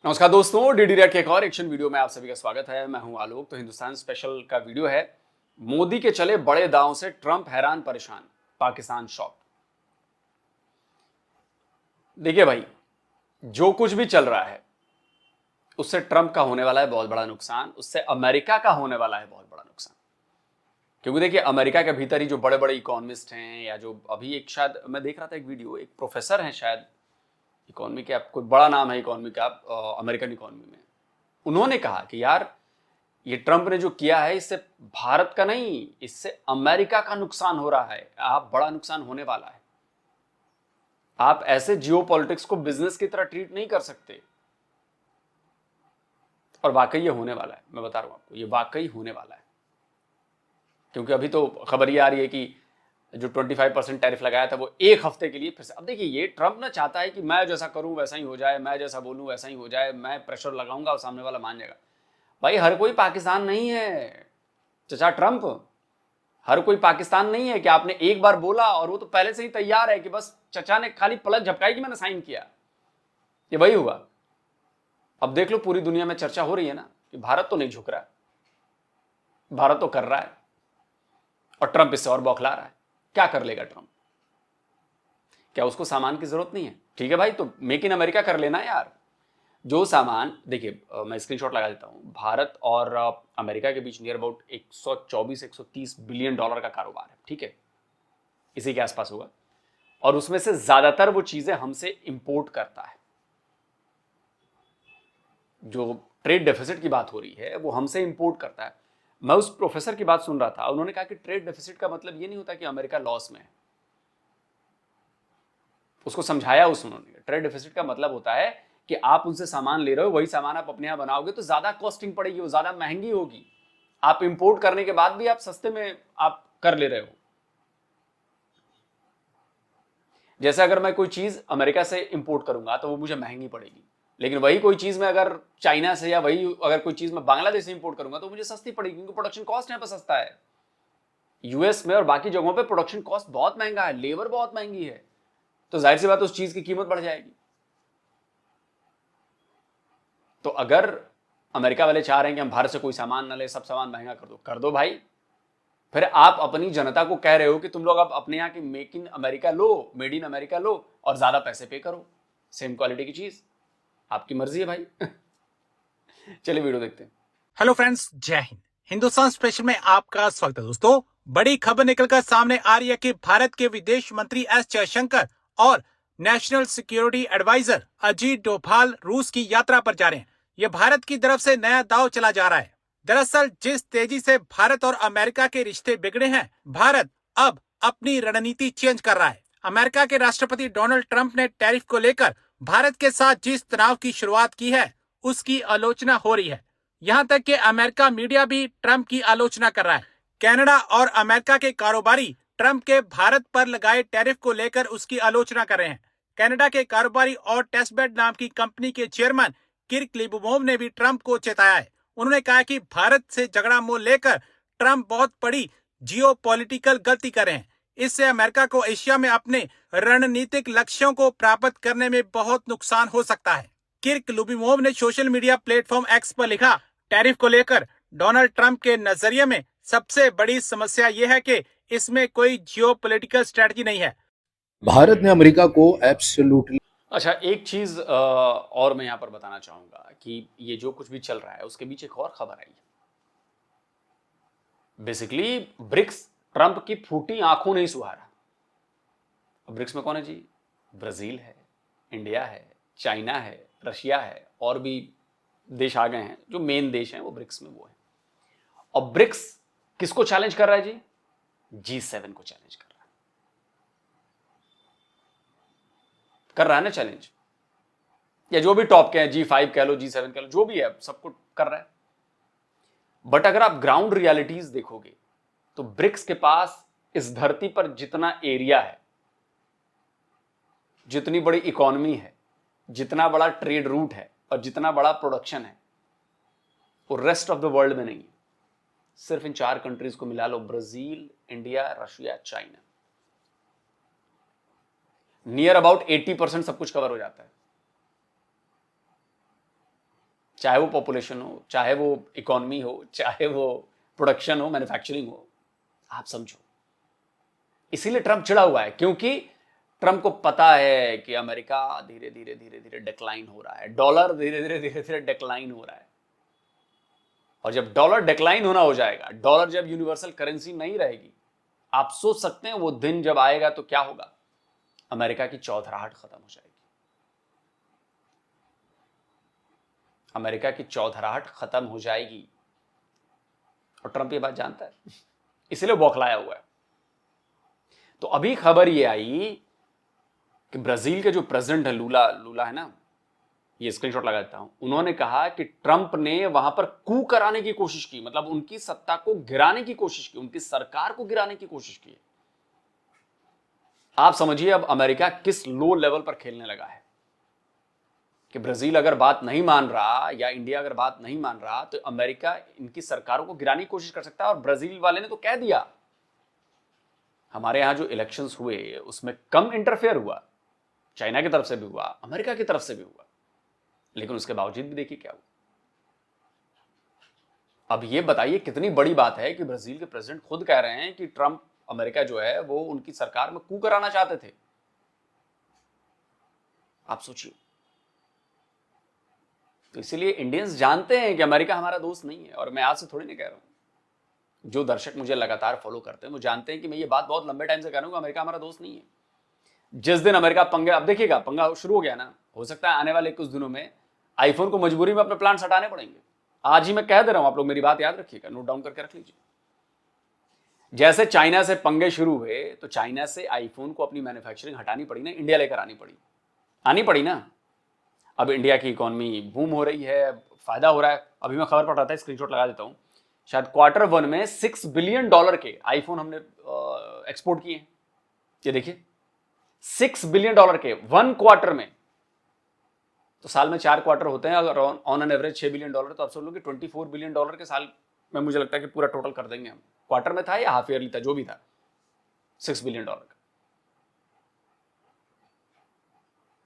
नमस्कार दोस्तों, DD red के एक और एक्शन वीडियो में आप सभी का स्वागत है। मैं हूं आलोक। तो हिंदुस्तान स्पेशल का वीडियो है। मोदी के चले बड़े दांव से ट्रंप हैरान परेशान, पाकिस्तान शॉक। देखिए भाई, जो कुछ भी चल रहा है उससे ट्रंप का होने वाला है बहुत बड़ा नुकसान, उससे अमेरिका का होने वाला है बहुत बड़ा नुकसान। क्योंकि देखिए, अमेरिका के भीतर ही जो बड़े बड़े इकोनॉमिस्ट हैं, या जो अभी एक शायद मैं देख रहा था एक वीडियो, एक प्रोफेसर हैं शायद इकोनॉमी के, आप कोई बड़ा नाम है इकोनॉमी का, अमेरिकन इकोनॉमी में, उन्होंने कहा कि यार ये ट्रंप ने जो किया है इससे भारत का नहीं, इससे अमेरिका का नुकसान हो रहा है। आप बड़ा नुकसान होने वाला है। आप ऐसे जियो पॉलिटिक्स को बिजनेस की तरह ट्रीट नहीं कर सकते। और वाकई ये होने वाला है, मैं बता रहा हूं आपको, ये वाकई होने वाला है। क्योंकि अभी तो खबर ये आ रही है कि जो 25% टैरिफ लगाया था वो एक हफ्ते के लिए फिर से। अब देखिए, ये ट्रंप ना चाहता है कि मैं जैसा करूं वैसा ही हो जाए, मैं जैसा बोलूं वैसा ही हो जाए, मैं प्रेशर लगाऊंगा और सामने वाला मान जाएगा। भाई, हर कोई पाकिस्तान नहीं है चचा ट्रंप। हर कोई पाकिस्तान नहीं है कि आपने एक बार बोला और वो तो पहले से ही तैयार है कि बस चचा ने खाली पलक झपकाई कि मैंने साइन किया। ये वही हुआ। अब देख लो, पूरी दुनिया में चर्चा हो रही है ना कि भारत तो नहीं झुक रहा है, भारत तो कर रहा है, और ट्रंप इससे और बौखला रहा है। क्या कर लेगा ट्रंप? क्या उसको सामान की जरूरत नहीं है? ठीक है भाई, तो मेक इन अमेरिका कर लेना यार। जो सामान, देखिए मैं स्क्रीनशॉट लगा देता हूं, भारत और अमेरिका के बीच नियर अबाउट 124-130 बिलियन डॉलर का कारोबार है, ठीक है, इसी के आसपास होगा। और उसमें से ज्यादातर वो चीजें हमसे इंपोर्ट करता है। जो ट्रेड डेफिसिट की बात हो रही है वो हमसे इंपोर्ट करता है। मैं उस प्रोफेसर की बात सुन रहा था, उन्होंने कहा कि ट्रेड डेफिसिट का मतलब ये नहीं होता कि अमेरिका लॉस में है। उसको समझाया उन्होंने, ट्रेड डेफिसिट का मतलब होता है कि आप उनसे सामान ले रहे हो, वही सामान आप अपने यहां बनाओगे तो ज्यादा कॉस्टिंग पड़ेगी, वो ज्यादा महंगी होगी। आप इंपोर्ट करने के बाद भी आप सस्ते में आप कर ले रहे हो। जैसे अगर मैं कोई चीज अमेरिका से इंपोर्ट करूंगा तो वो मुझे महंगी पड़ेगी, लेकिन वही कोई चीज मैं अगर चाइना से, या वही अगर कोई चीज मैं बांग्लादेश से इंपोर्ट करूंगा तो मुझे सस्ती पड़ेगी, क्योंकि प्रोडक्शन कॉस्ट यहां पर सस्ता है। यूएस में और बाकी जगहों पे प्रोडक्शन कॉस्ट बहुत महंगा है, लेबर बहुत महंगी है, तो जाहिर सी बात है उस चीज की कीमत बढ़ जाएगी। तो अगर अमेरिका वाले चाह रहे हैं कि हम भारत से कोई सामान ना ले, सब सामान महंगा कर दो भाई। फिर आप अपनी जनता को कह रहे हो कि तुम लोग अब अपने यहाँ की मेक इन अमेरिका लो, मेड इन अमेरिका लो और ज्यादा पैसे पे करो, सेम क्वालिटी की चीज। आपकी मर्जी है भाई। चलिए वीडियो देखते हैं। हेलो फ्रेंड्स, जय हिंद। हिंदुस्तान स्पेशल में आपका स्वागत है। दोस्तों, बड़ी खबर निकलकर सामने आ रही है कि भारत के विदेश मंत्री एस जयशंकर और national security advisor Ajit Doval रूस की यात्रा पर जा रहे हैं। यह भारत की तरफ से नया दांव चला जा रहा है। दरअसल जिस तेजी से भारत और अमेरिका के रिश्ते बिगड़े हैं, भारत अब अपनी रणनीति चेंज कर रहा है। अमेरिका के राष्ट्रपति डोनाल्ड ट्रंप ने टैरिफ को लेकर भारत के साथ जिस तनाव की शुरुआत की है, उसकी आलोचना हो रही है। यहां तक कि अमेरिका मीडिया भी ट्रंप की आलोचना कर रहा है। कनाडा और अमेरिका के कारोबारी ट्रंप के भारत पर लगाए टैरिफ को लेकर उसकी आलोचना कर रहे हैं। कनाडा के कारोबारी और टेस्टबेड नाम की कंपनी के चेयरमैन किर्क लिबुमोव ने भी ट्रंप को चेताया है। उन्होंने कहा कि भारत से झगड़ा मोल लेकर ट्रंप बहुत बड़ी जियोपॉलिटिकल गलती कर रहे हैं। इससे अमेरिका को एशिया में अपने रणनीतिक लक्ष्यों को प्राप्त करने में बहुत नुकसान हो सकता है। किर्क लुबिमोव ने सोशल मीडिया प्लेटफॉर्म एक्स पर लिखा, टैरिफ को लेकर डोनाल्ड ट्रंप के नजरिए में सबसे बड़ी समस्या यह है कि इसमें कोई जियोपॉलिटिकल स्ट्रेटजी नहीं है। भारत ने अमेरिका को एब्सोल्युटली। अच्छा, एक चीज और मैं यहां पर बताना चाहूंगा कि ये जो कुछ भी चल रहा है उसके बीच एक और खबर आई है। बेसिकली ब्रिक्स ट्रंप की फूटी आंखों नहीं सुहारा। ब्रिक्स में कौन है जी? ब्राजील है, इंडिया है, चाइना है, रशिया है, और भी देश आ गए हैं। जो मेन देश हैं वो ब्रिक्स में वो है। और ब्रिक्स किसको चैलेंज कर रहा है जी? G7 को चैलेंज कर रहा है ना चैलेंज। या जो भी टॉप के हैं, G5 कह लो, G7 कह लो, जो भी है सबको कर रहा है। बट अगर आप ग्राउंड रियलिटीज देखोगे तो ब्रिक्स के पास इस धरती पर जितना एरिया है, जितनी बड़ी इकोनॉमी है, जितना बड़ा ट्रेड रूट है और जितना बड़ा प्रोडक्शन है, वो रेस्ट ऑफ द वर्ल्ड में नहीं है। सिर्फ इन 4 कंट्रीज को मिला लो, Brazil, India, Russia, China, near about 80% सब कुछ कवर हो जाता है। चाहे वो पॉपुलेशन हो, चाहे वो इकोनॉमी हो, चाहे वो प्रोडक्शन हो, मैन्युफैक्चरिंग हो, आप समझो। इसीलिए ट्रंप चिढ़ा हुआ है, क्योंकि ट्रंप को पता है कि अमेरिका धीरे धीरे धीरे धीरे डिक्लाइन हो रहा है, डॉलर धीरे धीरे धीरे धीरे डिक्लाइन हो रहा है। और जब डॉलर डिक्लाइन होना हो जाएगा, डॉलर जब यूनिवर्सल करेंसी नहीं रहेगी, आप सोच सकते हैं वो दिन जब आएगा तो क्या होगा। अमेरिका की चौधराहट खत्म हो जाएगी, अमेरिका की चौधराहट खत्म हो जाएगी। और ट्रंप ये बात जानता है, इसलिए बौखलाया हुआ है। तो अभी खबर ये आई कि ब्राजील के जो प्रेसिडेंट है, लूला है ना, ये स्क्रीनशॉट लगा देता हूं, उन्होंने कहा कि ट्रंप ने वहां पर कू कराने की कोशिश की, मतलब उनकी सत्ता को गिराने की कोशिश की, उनकी सरकार को गिराने की कोशिश की। आप समझिए अब अमेरिका किस लो लेवल पर खेलने लगा है कि ब्राजील अगर बात नहीं मान रहा या इंडिया अगर बात नहीं मान रहा तो अमेरिका इनकी सरकारों को गिराने की कोशिश कर सकता है। और ब्राजील वाले ने तो कह दिया, हमारे यहां जो इलेक्शंस हुए उसमें कम इंटरफेयर हुआ, चाइना की तरफ से भी हुआ, अमेरिका की तरफ से भी हुआ, लेकिन उसके बावजूद भी देखिए क्या हुआ। अब ये बताइए कितनी बड़ी बात है कि ब्राजील के प्रेसिडेंट खुद कह रहे हैं कि ट्रंप, अमेरिका जो है वो उनकी सरकार में कू कराना चाहते थे। आप सोचिए। तो इसीलिए इंडियंस जानते हैं कि अमेरिका हमारा दोस्त नहीं है। और मैं आज से थोड़ी नहीं कह रहा हूं, जो दर्शक मुझे लगातार फॉलो करते हैं वो जानते हैं कि मैं ये बात बहुत लंबे टाइम से कह रहा हूं कि अमेरिका हमारा दोस्त नहीं है। जिस दिन अमेरिका पंगे, अब देखिएगा पंगा शुरू हो गया ना, हो सकता है आने वाले कुछ दिनों में आईफोन को मजबूरी में अपने प्लांट्स हटाने पड़ेंगे। आज ही मैं कह दे रहा हूं, आप लोग मेरी बात याद रखिएगा, नोट डाउन करके रख लीजिए। जैसे चाइना से पंगे शुरू हुए तो चाइना से आईफोन को अपनी मैन्युफैक्चरिंग हटानी पड़ी ना, इंडिया लेकर आनी पड़ी ना। अब इंडिया की इकोनॉमी बूम हो रही है, फायदा हो रहा है। अभी मैं खबर पढ़ रहा था, स्क्रीनशॉट लगा देता हूं, शायद Q1 में $6 बिलियन के आईफोन हमने एक्सपोर्ट किए। ये देखिए $6 बिलियन के 1 क्वार्टर में। तो साल में 4 क्वार्टर होते हैं, अगर ऑन एन एवरेज $6 बिलियन, तो आप समझ लो कि $24 बिलियन के साल में मुझे लगता है कि पूरा टोटल कर देंगे हम। क्वार्टर में था या हाफ ईयरली था, जो भी था, $6 बिलियन का।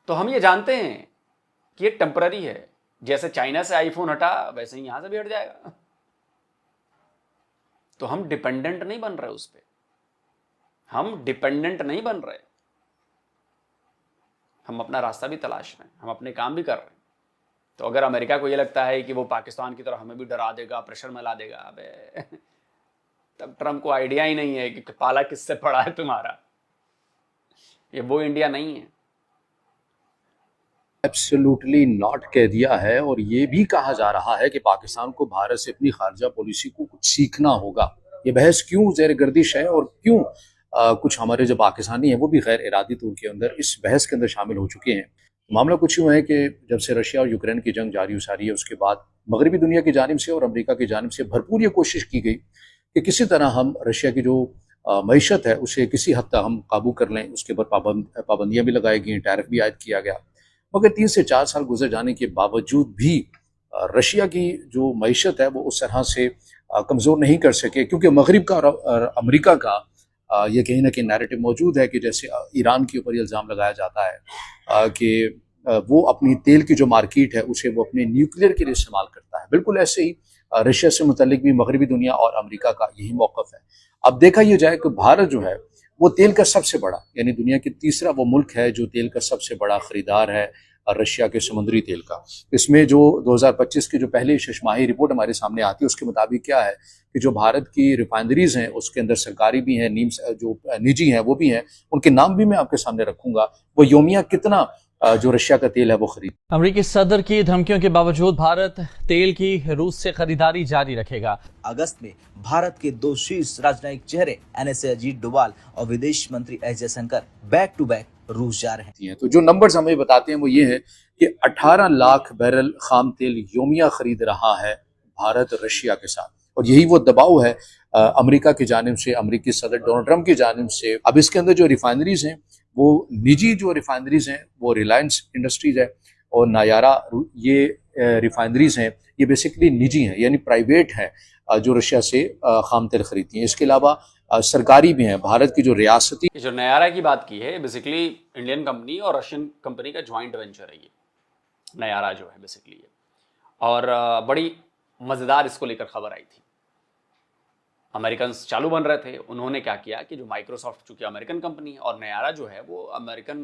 तो हम ये जानते हैं कि ये टेम्पररी है। जैसे चाइना से आईफोन हटा वैसे ही यहां से भी हट जाएगा। तो हम डिपेंडेंट नहीं बन रहे उस पर, हम डिपेंडेंट नहीं बन रहे, हम अपना रास्ता भी तलाश रहे हैं, हम अपने काम भी कर रहे हैं। तो अगर अमेरिका को ये लगता है कि वो पाकिस्तान की तरह हमें भी डरा देगा, प्रेशर में ला देगा, अबे तब ट्रंप को आइडिया ही नहीं है कि पाला किससे पड़ा है तुम्हारा। ये वो इंडिया नहीं है। एब्सोल्युटली नॉट कह दिया है। और ये भी कहा जा रहा है कि पाकिस्तान को भारत से अपनी खारजा पॉलिसी को कुछ सीखना होगा। ये बहस क्यों ज़ेर गर्दिश है और क्यों कुछ हमारे जो पाकिस्तानी हैं वो भी गैर इरादी तौर के अंदर इस बहस के अंदर शामिल हो चुके हैं। मामला कुछ यूँ है कि जब से रशिया और यूक्रेन की जंग जारी हो सारी है, उसके बाद मगरबी दुनिया की जानिब से और अमेरिका की जानिब से भरपूर ये कोशिश की गई कि किसी तरह हम रशिया की जो मईशत है उसे किसी हद तक हम काबू कर लें। उसके ऊपर पाबंदियाँ भी लगाई गई, टैरिफ भी आयद किया गया। मगर 3 से 4 साल गुजर जाने के बावजूद भी रशिया की जो मईशत है वो उस तरह से कमज़ोर नहीं कर सके, क्योंकि मगरिब का और अमेरिका का ये कहीं ना कहीं नैरेटिव मौजूद है कि जैसे ईरान के ऊपर इल्ज़ाम लगाया जाता है कि वो अपनी तेल की जो मार्केट है उसे वो अपने न्यूक्लियर के लिए इस्तेमाल करता है। बिल्कुल ऐसे ही रशिया से मुतल्लिक भी मगरबी दुनिया और अमेरिका का यही मौक़िफ़ है। अब देखा यह जाए कि भारत जो है वो तेल का सबसे बड़ा, यानी दुनिया के तीसरा वो मुल्क है जो तेल का सबसे बड़ा ख़रीदार है रशिया के समुद्री तेल का। इसमें जो 2025 की जो पहली शशमाही रिपोर्ट हमारे सामने आती है उसके मुताबिक क्या है कि जो भारत की रिफाइनरीज हैं उसके अंदर सरकारी भी हैं, जो निजी हैं वो भी हैं, उनके नाम भी मैं आपके सामने रखूंगा, वो योमिया कितना जो रशिया का तेल है वो खरीद। अमेरिकी सदर की धमकियों के बावजूद भारत तेल की रूस से खरीदारी जारी रखेगा। अगस्त में भारत के 2 शीर्ष राजनयिक चेहरे NSA अजीत डोभाल और विदेश मंत्री S Jaishankar back to back रूस जा रहे हैं। तो जो नंबर्स हमें बताते हैं वो ये है कि 18 लाख बैरल खाम तेल योमिया खरीद रहा है भारत रशिया के साथ। और यही वो दबाव है अमेरिका की जानिब से, अमेरिकी सदर डोनाल्ड ट्रंप की जानिब से। अब इसके अंदर जो रिफाइनरीज हैं वो निजी जो रिफाइनरीज हैं वो रिलायंस इंडस्ट्रीज है और नायारा, ये रिफाइनरीज हैं ये बेसिकली निजी हैं, यानी प्राइवेट हैं जो रशिया से खाम तेल खरीदती हैं। इसके अलावा सरकारी भी हैं। भारत की जो रियासती, जो नयारा की बात की है, बेसिकली इंडियन कंपनी और रशियन कंपनी का ज्वाइंट वेंचर है ये नयारा जो है बेसिकली। और बड़ी मज़ेदार इसको लेकर खबर आई थी। अमेरिकन चालू बन रहे थे, उन्होंने क्या किया कि जो माइक्रोसॉफ्ट, चूंकि अमेरिकन कंपनी है और नयारा जो है वो अमेरिकन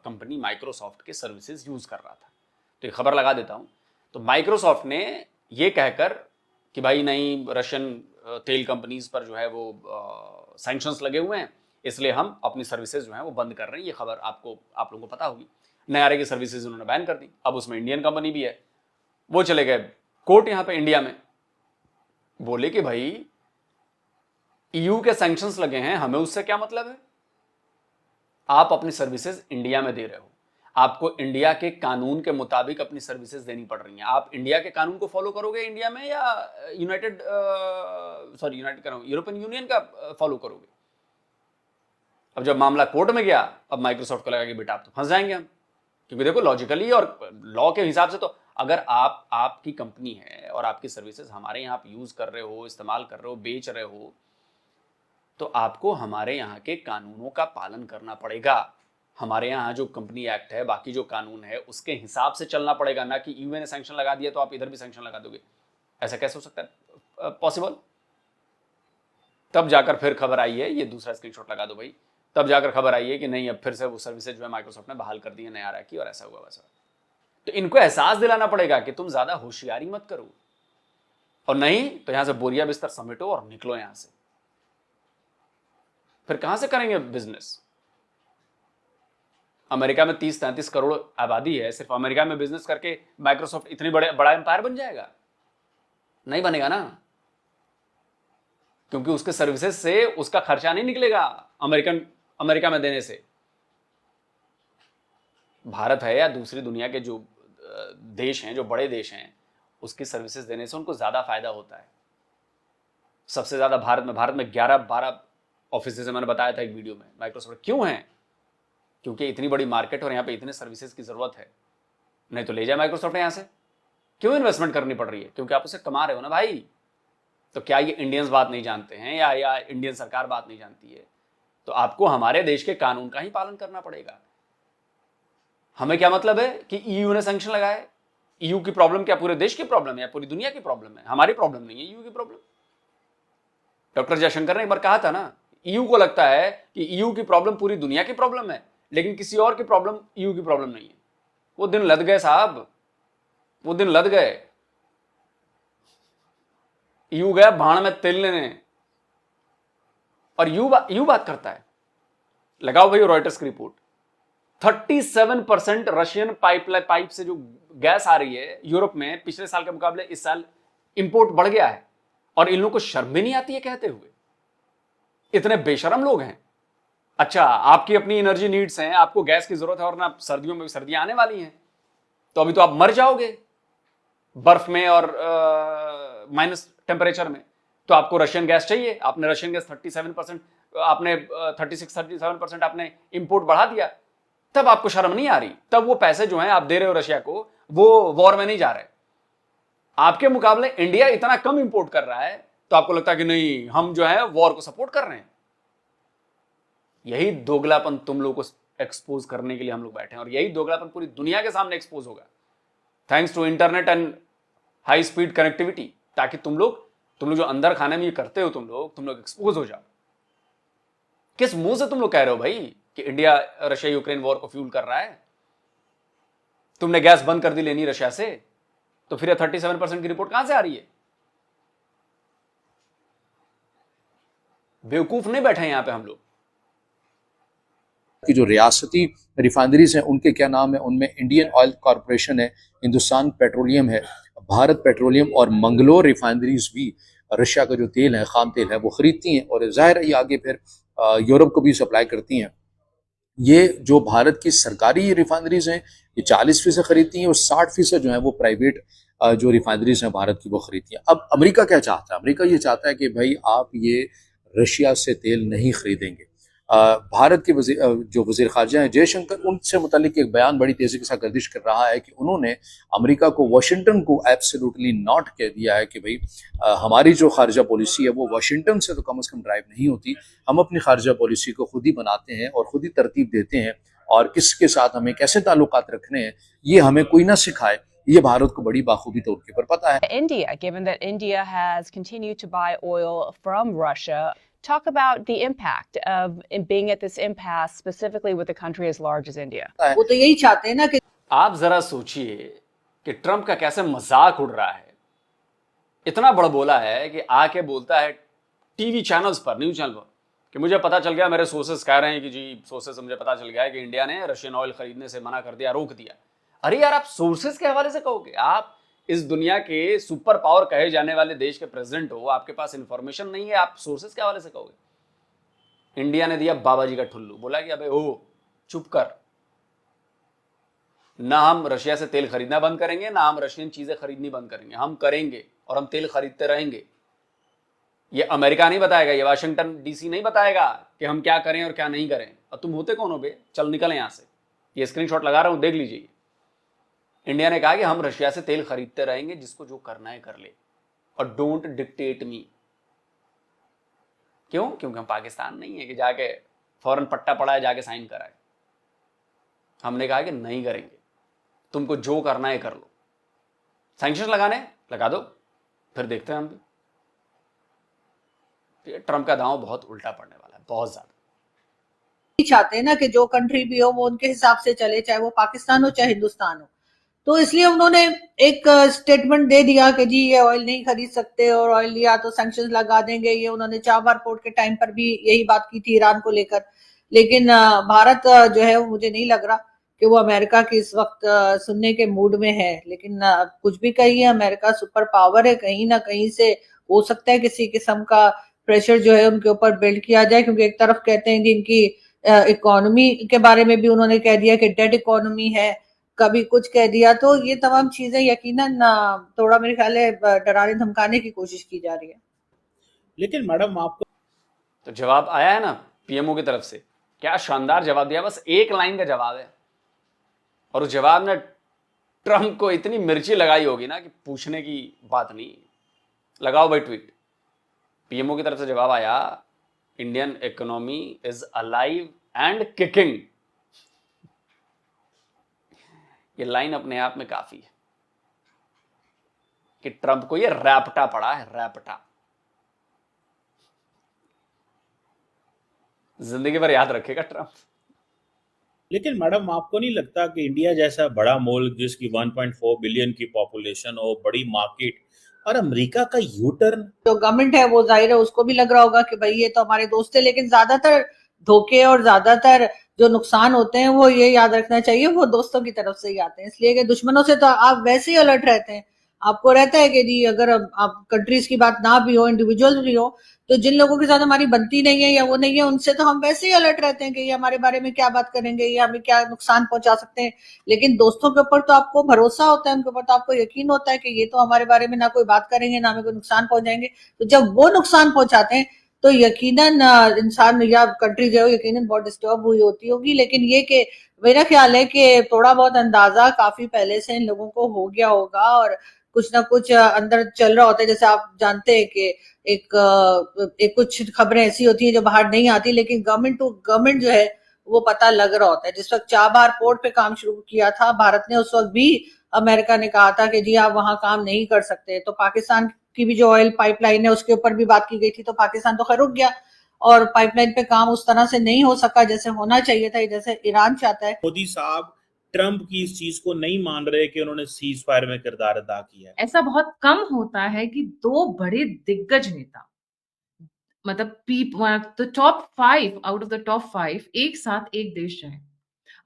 कंपनी माइक्रोसॉफ्ट के सर्विसेज यूज़ कर रहा था। तो ये खबर लगा देता हूँ। तो माइक्रोसॉफ्ट ने ये कहकर कि भाई नहीं, रशियन तेल कंपनीज पर जो है वो सैंक्शंस लगे हुए हैं, इसलिए हम अपनी सर्विसेज जो है वो बंद कर रहे हैं। ये खबर आप लोगों को पता होगी। नयारे की सर्विसेज उन्होंने बैन कर दी। अब उसमें इंडियन कंपनी भी है। वो चले गए कोर्ट यहाँ पे इंडिया में, बोले कि भाई ईयू के सैंक्शंस लगे हैं, हमें उससे क्या मतलब है? आप अपनी सर्विसेज इंडिया में दे रहे हो, आपको इंडिया के कानून के मुताबिक अपनी सर्विसेज देनी पड़ रही हैं। आप इंडिया के कानून को फॉलो करोगे इंडिया में, या यूरोपियन यूनियन का फॉलो करोगे? अब जब मामला कोर्ट में गया, अब माइक्रोसॉफ्ट को लगा कि बेटा आप तो फंस जाएंगे हम, क्योंकि देखो लॉजिकली और लॉ के हिसाब से तो अगर आपकी कंपनी है और आपकी सर्विसेज हमारे यहाँ आप यूज कर रहे हो, इस्तेमाल कर रहे हो, बेच रहे हो, तो आपको हमारे यहाँ के कानूनों का पालन करना पड़ेगा। हमारे यहाँ जो कंपनी एक्ट है, बाकी जो कानून है, उसके हिसाब से चलना पड़ेगा, ना कि यूएन ने सैंक्शन लगा दिया तो आप इधर भी सैंक्शन लगा दोगे। ऐसा कैसे हो सकता है पॉसिबल? तब जाकर फिर खबर आई है, ये दूसरा स्क्रीनशॉट लगा दो भाई, तब जाकर खबर आई है कि नहीं, अब फिर से वो सर्विसेज जो है माइक्रोसॉफ्ट ने बहाल कर दी है नयारा की, और ऐसा हुआ वैसा। तो इनको एहसास दिलाना पड़ेगा कि तुम ज्यादा होशियारी मत करो, और नहीं तो यहां से बोरिया बिस्तर समेटो और निकलो यहां से। फिर कहां से करेंगे बिजनेस? अमेरिका में 30-33 करोड़ आबादी है, सिर्फ अमेरिका में बिजनेस करके माइक्रोसॉफ्ट इतनी बड़ा एम्पायर बन जाएगा? नहीं बनेगा ना, क्योंकि उसके सर्विसेज से उसका खर्चा नहीं निकलेगा अमेरिका में देने से। भारत है या दूसरी दुनिया के जो देश हैं, जो बड़े देश हैं, उसकी सर्विसेज देने से उनको ज्यादा फायदा होता है। सबसे ज्यादा भारत में 11-12 ऑफिस है, मैंने बताया था एक वीडियो में। माइक्रोसॉफ्ट क्यों है? क्योंकि इतनी बड़ी मार्केट और यहाँ पे इतने सर्विसेज की जरूरत है। नहीं तो ले जाए माइक्रोसॉफ्ट यहाँ से, क्यों इन्वेस्टमेंट करनी पड़ रही है? क्योंकि आप उसे कमा रहे हो ना भाई। तो क्या ये इंडियंस बात नहीं जानते हैं, या इंडियन सरकार बात नहीं जानती है? तो आपको हमारे देश के कानून का ही पालन करना पड़ेगा। हमें क्या मतलब है कि ईयू ने सैंक्शन लगाए? ईयू की प्रॉब्लम क्या पूरे देश की प्रॉब्लम है, पूरी दुनिया की प्रॉब्लम है? हमारी प्रॉब्लम नहीं है ईयू की प्रॉब्लम। डॉक्टर जयशंकर ने एक बार कहा था ना, ईयू को लगता है कि ईयू की प्रॉब्लम पूरी दुनिया की प्रॉब्लम है, लेकिन किसी और की प्रॉब्लम ईयू की प्रॉब्लम नहीं है। वो दिन लद गए साहब, वो दिन लद गए। ईयू गया भाड़ में तेल लेने, और ईयू बात करता है। लगाओ भाई रॉयटर्स की रिपोर्ट, 37% रशियन पाइप से जो गैस आ रही है यूरोप में, पिछले साल के मुकाबले इस साल इंपोर्ट बढ़ गया है। और इन लोगों को शर्म भी नहीं आती है कहते हुए। इतने बेशरम लोग हैं। अच्छा, आपकी अपनी एनर्जी नीड्स हैं, आपको गैस की जरूरत है, और ना सर्दियों में सर्दियां आने वाली हैं, तो अभी तो आप मर जाओगे बर्फ में और माइनस टेम्परेचर में। तो आपको रशियन गैस चाहिए, आपने रशियन गैस 37%, आपने 36-37% आपने इंपोर्ट बढ़ा दिया, तब आपको शर्म नहीं आ रही? तब वो पैसे जो हैं आप दे रहे हो रशिया को, वो वॉर में नहीं जा रहे। आपके मुकाबले इंडिया इतना कम इंपोर्ट कर रहा है, तो आपको लगता है कि नहीं, हम जो है वॉर को सपोर्ट कर रहे हैं। यही दोगलापन तुम लोगों को एक्सपोज करने के लिए हम लोग बैठे हैं, और यही दोगलापन पूरी दुनिया के सामने एक्सपोज होगा, thanks to internet and high speed connectivity, ताकि तुम लोग जो अंदर खाने में ये करते हो, तुम लोग एक्सपोज हो जाओ। किस मुंह से तुम लोग कह रहे हो भाई कि इंडिया रशिया यूक्रेन वॉर को फ्यूल कर रहा है? तुमने गैस बंद कर दी लेनी रशिया से, तो फिर 37% की रिपोर्ट कहां से आ रही है? बेवकूफ नहीं बैठे यहां पे हम लोग। की जो रियासती रिफाइनरीज हैं उनके क्या नाम है, उनमें इंडियन ऑयल कॉरपोरेशन है, हिंदुस्तान पेट्रोलियम है, भारत पेट्रोलियम और मंगलोर रिफाइनरीज भी रशिया का जो तेल है, खाम तेल है, वो खरीदती हैं, और जाहिर है ये आगे फिर यूरोप को भी सप्लाई करती हैं। ये जो भारत की सरकारी रिफाइनरीज हैं ये 40% खरीदती हैं, और 60% जो है वो प्राइवेट जो रिफाइनरीज हैं भारत की वो खरीदती हैं। अब अमेरिका क्या चाहता है? अमेरिका ये चाहता है कि भाई आप ये रशिया से तेल नहीं खरीदेंगे। भारत के जो वज़ीर ख़ारजा हैं जयशंकर, उनसे मुतालिक एक बयान बड़ी तेज़ी के साथ गर्दिश कर रहा है कि उन्होंने अमेरिका को, वाशिंगटन को एब्सोल्युटली नॉट कह दिया है कि भाई हमारी जो खारजा पॉलिसी है वो वाशिंगटन से तो कम से कम ड्राइव नहीं होती, हम अपनी खारजा पॉलिसी को खुद ही बनाते हैं और खुद ही तरतीब देते हैं, और किसके साथ हमें कैसे ताल्लुकात रखने हैं ये हमें कोई ना सिखाए, ये भारत को बड़ी बाखूबी तौर के ऊपर पता है। India, given that India has continued to buy oil from Russia, talk about the impact of being at this impasse, specifically with a country as large as India. वो तो यही चाहते हैं ना कि आप जरा सोचिए कि ट्रंप का कैसे मजाक उड़ रहा है। इतना बड़बोला है कि आके बोलता है टीवी चैनल्स पर, न्यूज चैनल पर, कि मुझे पता चल गया, मेरे सोर्सेस कह रहे हैं कि जी सोर्सेस मुझे पता चल गया है कि इंडिया ने रशियन ऑयल खरीदने से मना कर दिया, रोक दिया। अरे यार, आप सोर्सेस के हवाले से कहोगे? आप इस दुनिया के सुपर पावर कहे जाने वाले देश के प्रेसिडेंट हो, आपके पास इंफॉर्मेशन नहीं है, आप सोर्सेस के हवाले से कहोगे? इंडिया ने दिया बाबा जी का ठुल्लू, बोला कि अबे ओ चुप कर, ना हम रशिया से तेल खरीदना बंद करेंगे, ना हम रशियन चीजें खरीदनी बंद करेंगे, हम करेंगे और हम तेल खरीदते रहेंगे। ये अमेरिका नहीं बताएगा, ये वाशिंगटन डीसी नहीं बताएगा कि हम क्या करें और क्या नहीं करें। और तुम होते कौन हो बे? चल निकले यहां से। ये स्क्रीनशॉट लगा रहा हूं, देख लीजिए। इंडिया ने कहा कि हम रशिया से तेल खरीदते रहेंगे, जिसको जो करना है कर ले, और डोंट डिक्टेट मी। क्यों? क्योंकि हम पाकिस्तान नहीं है कि जाके फौरन पट्टा पड़ा है जाके साइन कराए। हमने कहा कि नहीं करेंगे, तुमको जो करना है कर लो। सैंक्शन लगाने लगा दो, फिर देखते हैं हम भी। ट्रंप का दांव बहुत उल्टा पड़ने वाला है, बहुत ज्यादा। चाहते हैं ना कि जो कंट्री भी हो वो उनके हिसाब से चले, चाहे वो पाकिस्तान हो चाहे हिंदुस्तान हो। तो इसलिए उन्होंने एक स्टेटमेंट दे दिया कि जी ये ऑयल नहीं खरीद सकते, और ऑयल लिया तो सैंक्शंस लगा देंगे। ये उन्होंने चाबहार पोर्ट के टाइम पर भी यही बात की थी ईरान को लेकर। लेकिन भारत जो है वो मुझे नहीं लग रहा कि वो अमेरिका की इस वक्त सुनने के मूड में है। लेकिन कुछ भी कहिए, अमेरिका सुपर पावर है, कहीं ना कहीं से हो सकता है किसी किस्म का प्रेशर जो है उनके ऊपर बिल्ड किया जाए। क्योंकि एक तरफ कहते हैं कि इनकी इकोनॉमी के बारे में भी उन्होंने कह दिया कि डेड इकोनॉमी है, कभी कुछ कह दिया। तो ये तमाम चीजें यकीनन थोड़ा मेरे ख्याल है डराने धमकाने की कोशिश की जा रही है। लेकिन मैडम आपको तो जवाब आया है ना पीएमओ की तरफ से, क्या शानदार जवाब दिया। बस एक लाइन का जवाब है, और उस जवाब ने ट्रंप को इतनी मिर्ची लगाई होगी ना कि पूछने की बात नहीं। लगाओ भाई ट्वीट। पीएमओ की तरफ से जवाब आया, Indian economy is alive and kicking. ये लाइन अपने आप में काफी है कि ट्रंप को ये रैपटा पड़ा है, रैपटा। जिंदगी भर याद रखेगा ट्रंप। लेकिन मैडम आपको नहीं लगता कि इंडिया जैसा बड़ा मुल्क जिसकी 1.4 बिलियन की पॉपुलेशन और बड़ी मार्केट, और अमेरिका का यू टर्न? जो गवर्नमेंट है वो जाहिर है उसको भी लग रहा होगा कि भाई ये तो हमारे दोस्त है। लेकिन ज्यादातर धोखे और ज्यादातर जो नुकसान होते हैं वो ये याद रखना चाहिए वो दोस्तों की तरफ से ही आते हैं। इसलिए कि दुश्मनों से तो आप वैसे ही अलर्ट रहते हैं। आपको रहता है कि जी अगर आप कंट्रीज की बात ना भी हो, इंडिविजुअल भी हो, तो जिन लोगों के साथ हमारी बनती नहीं है या वो नहीं है, उनसे तो हम वैसे ही अलर्ट रहते हैं कि ये हमारे बारे में क्या बात करेंगे, ये हमें क्या नुकसान पहुंचा सकते हैं। लेकिन दोस्तों के ऊपर तो आपको भरोसा होता है, उनके ऊपर तो आपको यकीन होता है कि ये तो हमारे बारे में ना कोई बात करेंगे, ना हमें कोई नुकसान पहुंचाएंगे। तो जब वो नुकसान पहुंचाते हैं तो यकीनन इंसान या कंट्री जो है यकीनन बहुत डिस्टर्ब हुई होती होगी। लेकिन ये कि मेरा ख्याल है कि थोड़ा बहुत अंदाजा काफी पहले से इन लोगों को हो गया होगा, और कुछ ना कुछ अंदर चल रहा होता है। जैसे आप जानते हैं कि एक कुछ खबरें ऐसी होती है जो बाहर नहीं आती, लेकिन गवर्नमेंट टू गवर्नमेंट जो है वो पता लग रहा होता है। जिस वक्त चाबहार पोर्ट पे काम शुरू किया था भारत ने, उस वक्त भी अमेरिका ने कहा था कि जी आप वहां काम नहीं कर सकते। तो पाकिस्तान की भी जो ऑयल पाइपलाइन है उसके ऊपर भी बात की गई थी, तो पाकिस्तान तो खैर रुक गया और पाइपलाइन पे काम उस तरह से नहीं हो सका जैसे होना चाहिए था, जैसे ईरान चाहता है। मोदी साहब ट्रंप की इस चीज को नहीं मान रहे कि उन्होंने सीज फायर में किरदार अदा किया है। ऐसा बहुत कम होता है कि दो बड़े दिग्गज नेता, मतलब तो top 5 out of the top 5 एक साथ एक देश जाए।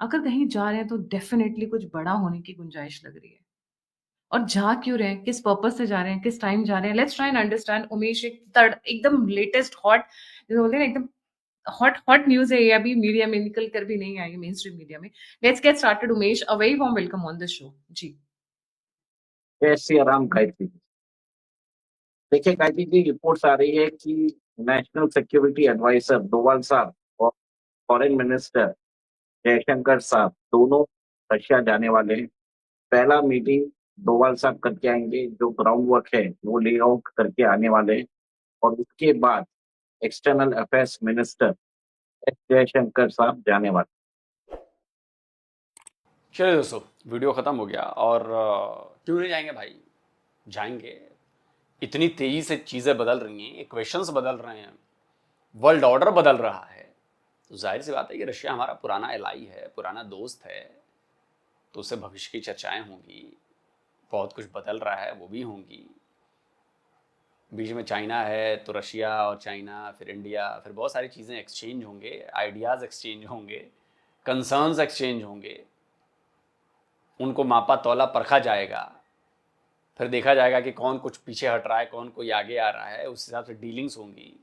अगर कहीं जा रहे हैं तो डेफिनेटली कुछ बड़ा होने की गुंजाइश लग रही है। और जा क्यों रहे हैं, किस पर्पस से जा रहे हैं, किस टाइम जा रहे हैं, let's try and understand. Umesh एकदम लेटेस्ट हॉट, जैसे बोलते हैं ना, एकदम हॉट न्यूज है ये, अभी मीडिया में निकल कर भी नहीं आई, मेन स्ट्रीम मीडिया में। Let's get started. Umesh, a very warm welcome on this show ji. जय श्री राम गायत्री जी। देखिए गायत्री जी, रिपोर्ट्स आ रही है कि नेशनल सिक्योरिटी एडवाइजर डोवाल साहब और फॉरेन मिनिस्टर जयशंकर साहब दोनों रशिया जाने वाले हैं। पहला मीटिंग डोवाल साहब करके आएंगे, जो ग्राउंड वर्क है वो ले आउट करके आने वाले हैं, और उसके बाद external affairs minister S Jaishankar साहब जाने वाले। चलिए दोस्तों, वीडियो ख़त्म हो गया। और क्यों नहीं जाएंगे भाई, जाएंगे। इतनी तेज़ी से चीज़ें बदल रही हैं, इक्वेशंस बदल रहे हैं, वर्ल्ड ऑर्डर बदल रहा है, तो जाहिर सी बात है कि रशिया हमारा पुराना एलाई है, पुराना दोस्त है, तो उससे भविष्य की चर्चाएं होंगी। बहुत कुछ बदल रहा है, वो भी होंगी। बीच में चाइना है तो रशिया और चाइना, फिर इंडिया, फिर बहुत सारी चीज़ें एक्सचेंज होंगे, आइडियाज़ एक्सचेंज होंगे, कंसर्न्स एक्सचेंज होंगे, उनको मापा तौला परखा जाएगा, फिर देखा जाएगा कि कौन कुछ पीछे हट रहा है, कौन कोई आगे आ रहा है, उस हिसाब से डीलिंग्स होंगी।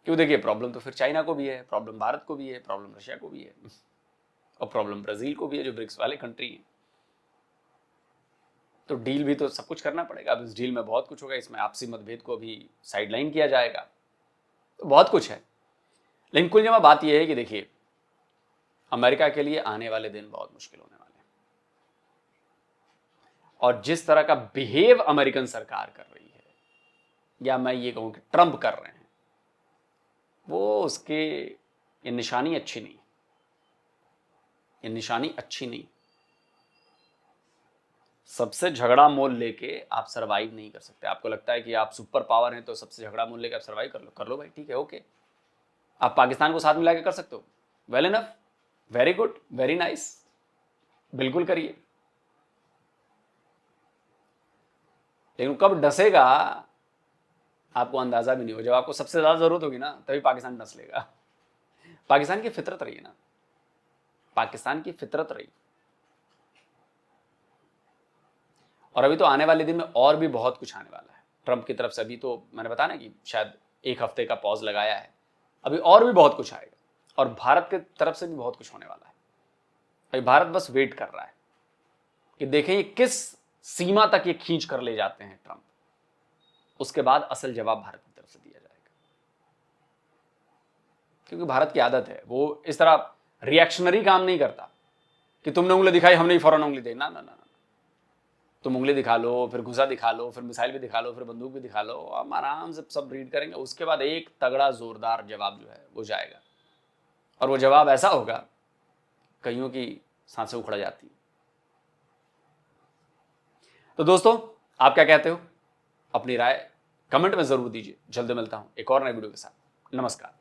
क्यों, देखिए प्रॉब्लम तो फिर चाइना को भी है, प्रॉब्लम भारत को भी है, प्रॉब्लम रशिया को भी है, और प्रॉब्लम ब्राज़ील को भी है जो ब्रिक्स वाले कंट्री है। तो डील भी तो सब कुछ करना पड़ेगा। अब इस डील में बहुत कुछ होगा, इसमें आपसी मतभेद को भी साइडलाइन किया जाएगा, तो बहुत कुछ है। लेकिन कुल जमा बात यह है कि देखिए, अमेरिका के लिए आने वाले दिन बहुत मुश्किल होने वाले हैं, और जिस तरह का बिहेव अमेरिकन सरकार कर रही है, या मैं ये कहूं कि ट्रंप कर रहे हैं, वो उसके ये निशानी अच्छी नहीं, ये निशानी अच्छी नहीं। सबसे झगड़ा मोल लेके आप सरवाइव नहीं कर सकते। आपको लगता है कि आप सुपर पावर हैं तो सबसे झगड़ा मोल लेके आप सरवाइव कर लो भाई, ठीक है, ओके। आप पाकिस्तान को साथ मिला के कर सकते हो, well enough, very good, very nice, बिल्कुल करिए। लेकिन कब डसेगा आपको अंदाजा भी नहीं हो। जब आपको सबसे ज्यादा जरूरत होगी ना, तभी पाकिस्तान डस लेगा। पाकिस्तान की फितरत रही है ना, पाकिस्तान की फितरत रही। और अभी तो आने वाले दिन में और भी बहुत कुछ आने वाला है ट्रंप की तरफ से। अभी तो मैंने बताया ना कि शायद 1 हफ्ते का पॉज लगाया है, अभी और भी बहुत कुछ आएगा, और भारत की तरफ से भी बहुत कुछ होने वाला है। अभी भारत बस वेट कर रहा है कि देखें ये किस सीमा तक ये खींच कर ले जाते हैं ट्रंप, उसके बाद असल जवाब भारत की तरफ से दिया जाएगा। क्योंकि भारत की आदत है, वो इस तरह रिएक्शनरी काम नहीं करता कि तुमने उंगली दिखाई हमने ही फौरन उंगली दी, ना ना ना। तुम उंगली दिखा लो, फिर गुस्सा दिखा लो, फिर मिसाइल भी दिखा लो, फिर बंदूक भी दिखा लो, हम आराम से सब रीड करेंगे, उसके बाद एक तगड़ा जोरदार जवाब जो है वो जाएगा। और वो जवाब ऐसा होगा, कईयों की सांसें उखड़ जाती हैं। तो दोस्तों, आप क्या कहते हो? अपनी राय कमेंट में जरूर दीजिए। जल्द मिलता हूं एक और नए वीडियो के साथ। नमस्कार,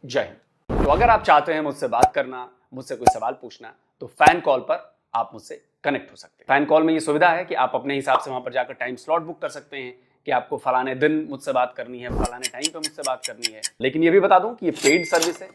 जय हिंद। तो अगर आप चाहते हैं मुझसे बात करना, मुझसे कोई सवाल पूछना, तो फैन कॉल पर आप मुझसे कनेक्ट हो सकते हैं। फैन कॉल में ये सुविधा है कि आप अपने हिसाब से वहां पर जाकर टाइम स्लॉट बुक कर सकते हैं कि आपको फलाने दिन मुझसे बात करनी है, फलाने टाइम पे मुझसे बात करनी है। लेकिन ये भी बता दूं कि ये पेड सर्विस है,